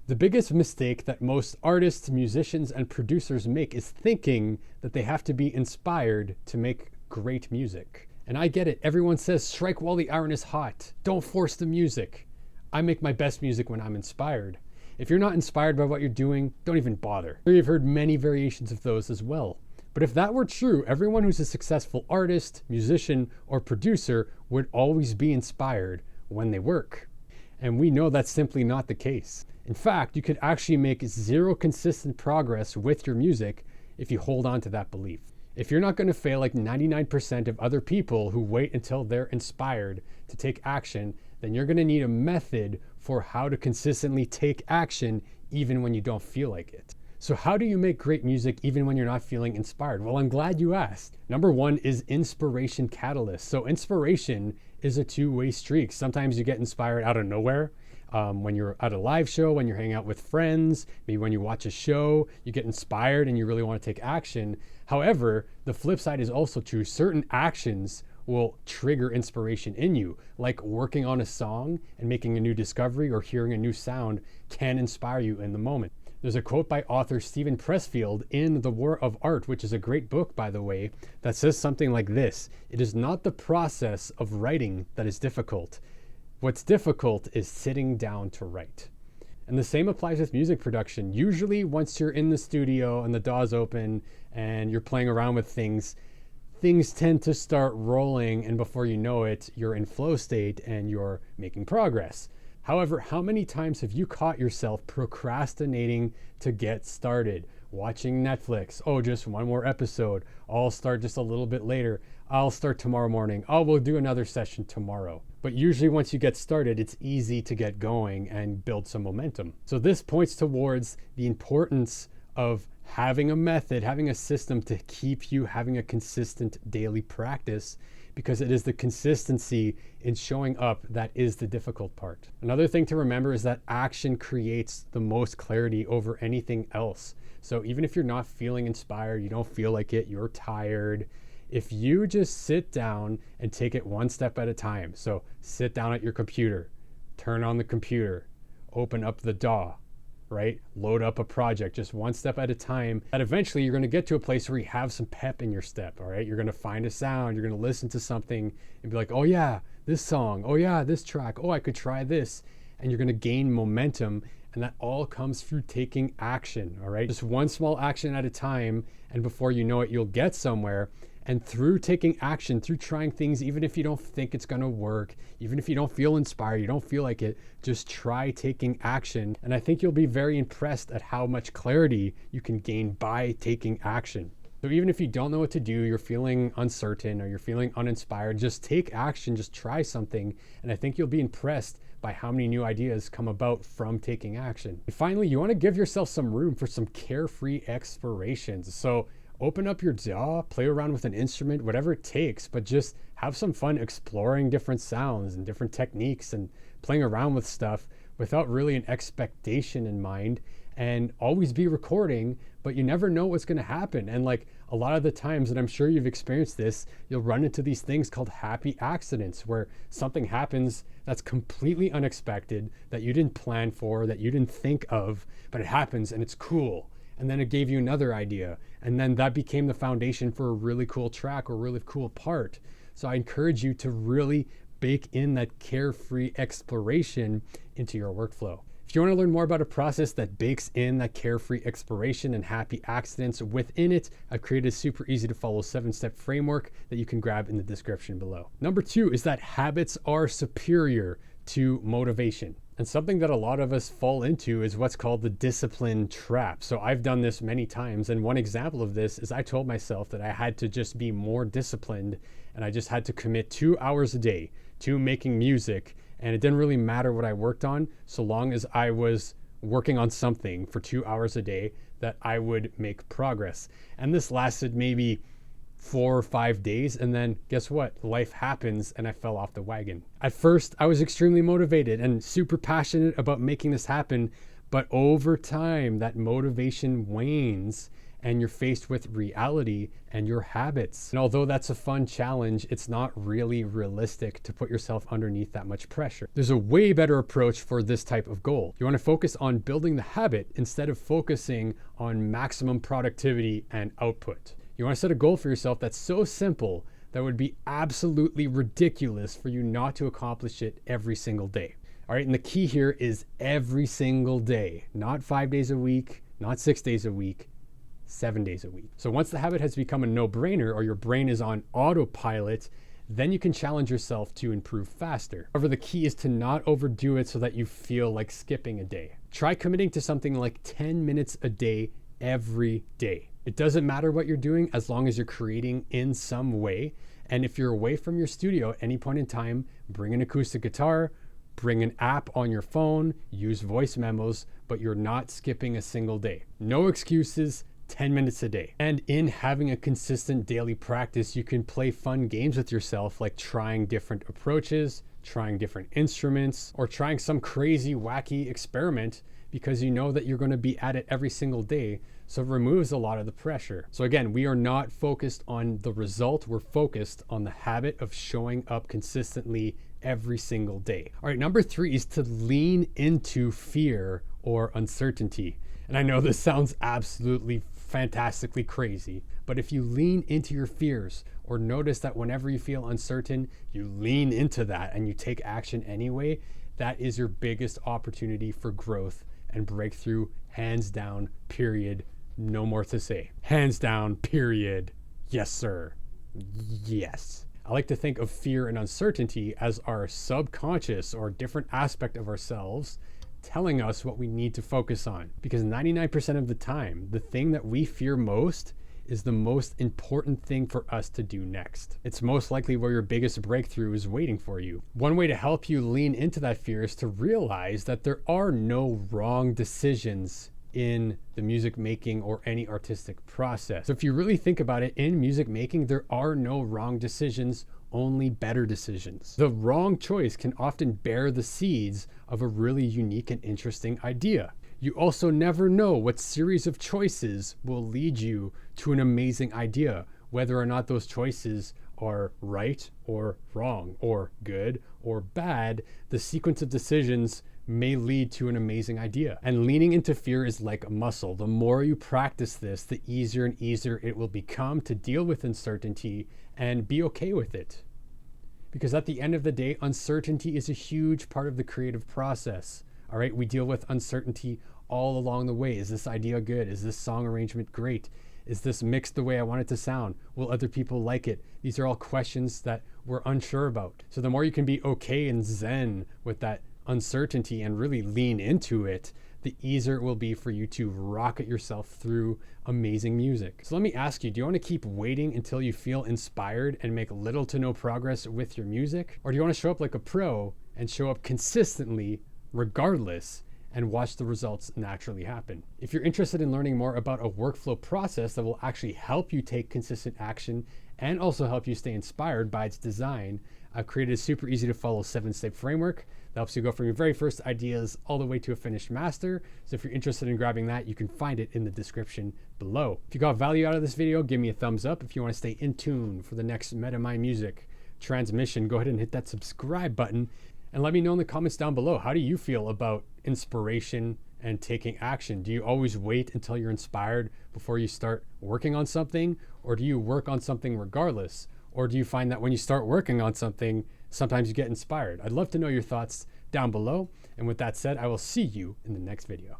The biggest mistake that most artists, musicians, and producers make is thinking that they have to be inspired to make great music. And I get it. Everyone says, strike while the iron is hot. Don't force the music. I make my best music when I'm inspired. If you're not inspired by what you're doing, don't even bother. You've heard many variations of those as well. But if that were true, everyone who's a successful artist, musician, or producer would always be inspired when they work. And we know that's simply not the case. In fact, you could actually make zero consistent progress with your music if you hold on to that belief. If you're not going to fail like 99% of other people who wait until they're inspired to take action, then you're going to need a method for how to consistently take action even when you don't feel like it. So how do you make great music even when you're not feeling inspired? Well, I'm glad you asked. Number one is inspiration catalyst. So inspiration is a two-way streak. Sometimes you get inspired out of nowhere. When you're at a live show, when you're hanging out with friends, maybe when you watch a show, you get inspired and you really want to take action. However, the flip side is also true. Certain actions will trigger inspiration in you, like working on a song and making a new discovery or hearing a new sound can inspire you in the moment. There's a quote by author Steven Pressfield in The War of Art, which is a great book, by the way, that says something like this: "It is not the process of writing that is difficult. What's difficult is sitting down to write." And the same applies with music production. Usually once you're in the studio and the DAW's open and you're playing around with things tend to start rolling, and before you know it, you're in flow state and you're making progress. However, how many times have you caught yourself procrastinating to get started? Watching Netflix, oh, just one more episode. I'll start just a little bit later. I'll start tomorrow morning. Oh, we'll do another session tomorrow. But usually once you get started, it's easy to get going and build some momentum. So this points towards the importance of having a method, having a system to keep you having a consistent daily practice, because it is the consistency in showing up that is the difficult part. Another thing to remember is that action creates the most clarity over anything else. So even if you're not feeling inspired, you don't feel like it, you're tired, if you just sit down and take it one step at a time. So sit down at your computer, turn on the computer, open up the DAW, right? Load up a project just one step at a time. And eventually you're going to get to a place where you have some pep in your step, all right? You're going to find a sound, you're going to listen to something and be like, oh yeah, this song, oh yeah, this track, oh, I could try this. And you're going to gain momentum. And that all comes through taking action, all right? Just one small action at a time. And before you know it, you'll get somewhere. And through taking action, through trying things, even if you don't think it's going to work, even if you don't feel inspired, you don't feel like it, just try taking action. And I think you'll be very impressed at how much clarity you can gain by taking action. So even if you don't know what to do, you're feeling uncertain or you're feeling uninspired, just take action, just try something. And I think you'll be impressed by how many new ideas come about from taking action. And finally, you want to give yourself some room for some carefree explorations. So open up your DAW, play around with an instrument, whatever it takes, but just have some fun exploring different sounds and different techniques and playing around with stuff without really an expectation in mind. And always be recording, but you never know what's going to happen. And like a lot of the times, and I'm sure you've experienced this, you'll run into these things called happy accidents where something happens that's completely unexpected, that you didn't plan for, that you didn't think of, but it happens and it's cool. And then it gave you another idea. And then that became the foundation for a really cool track or really cool part. So I encourage you to really bake in that carefree exploration into your workflow. If you want to learn more about a process that bakes in that carefree exploration and happy accidents within it, I've created a super easy to follow 7-step framework that you can grab in the description below. Number 2 is that habits are superior to motivation. And something that a lot of us fall into is what's called the discipline trap. So I've done this many times. And one example of this is I told myself that I had to just be more disciplined and I just had to commit 2 hours a day to making music. And it didn't really matter what I worked on, so long as I was working on something for 2 hours a day, that I would make progress. And this lasted maybe 4 or 5 days, and then guess what? Life happens and I fell off the wagon. At first, I was extremely motivated and super passionate about making this happen, but over time, that motivation wanes and you're faced with reality and your habits. And although that's a fun challenge, it's not really realistic to put yourself underneath that much pressure. There's a way better approach for this type of goal. You want to focus on building the habit instead of focusing on maximum productivity and output. You want to set a goal for yourself that's so simple that would be absolutely ridiculous for you not to accomplish it every single day. All right, and the key here is every single day, not 5 days a week, not 6 days a week, 7 days a week. So once the habit has become a no-brainer or your brain is on autopilot, then you can challenge yourself to improve faster. However, the key is to not overdo it so that you feel like skipping a day. Try committing to something like 10 minutes a day every day. It doesn't matter what you're doing as long as you're creating in some way. And if you're away from your studio at any point in time, bring an acoustic guitar, bring an app on your phone, use voice memos, but you're not skipping a single day. No excuses. 10 minutes a day. And in having a consistent daily practice, you can play fun games with yourself, like trying different approaches, trying different instruments, or trying some crazy, wacky experiment because you know that you're going to be at it every single day. So it removes a lot of the pressure. So again, we are not focused on the result. We're focused on the habit of showing up consistently every single day. All right, number 3 is to lean into fear or uncertainty. And I know this sounds absolutely fantastically crazy, but if you lean into your fears or notice that whenever you feel uncertain, you lean into that and you take action anyway, that is your biggest opportunity for growth and breakthrough, hands down, period. No more to say. Hands down, period. Yes, sir. Yes. I like to think of fear and uncertainty as our subconscious or different aspect of ourselves telling us what we need to focus on. Because 99% of the time, the thing that we fear most is the most important thing for us to do next. It's most likely where your biggest breakthrough is waiting for you. One way to help you lean into that fear is to realize that there are no wrong decisions in the music making or any artistic process. So if you really think about it, in music making, there are no wrong decisions, only better decisions. The wrong choice can often bear the seeds of a really unique and interesting idea. You also never know what series of choices will lead you to an amazing idea, whether or not those choices are right or wrong or good or bad. The sequence of decisions may lead to an amazing idea. And leaning into fear is like a muscle. The more you practice this, the easier and easier it will become to deal with uncertainty and be okay with it. Because at the end of the day, uncertainty is a huge part of the creative process. All right, we deal with uncertainty all along the way. Is this idea good? Is this song arrangement great? Is this mixed the way I want it to sound? Will other people like it? These are all questions that we're unsure about. So the more you can be okay and zen with that uncertainty and really lean into it, the easier it will be for you to rocket yourself through amazing music. So let me ask you, do you want to keep waiting until you feel inspired and make little to no progress with your music? Or do you want to show up like a pro and show up consistently regardless and watch the results naturally happen? If you're interested in learning more about a workflow process that will actually help you take consistent action and also help you stay inspired by its design, I've created a super easy to follow 7-step framework that helps you go from your very first ideas all the way to a finished master. So if you're interested in grabbing that, you can find it in the description below. If you got value out of this video, give me a thumbs up. If you want to stay in tune for the next Metamind Music transmission, go ahead and hit that subscribe button and let me know in the comments down below. How do you feel about inspiration and taking action? Do you always wait until you're inspired before you start working on something? Or do you work on something regardless? Or do you find that when you start working on something, sometimes you get inspired? I'd love to know your thoughts down below. And with that said, I will see you in the next video.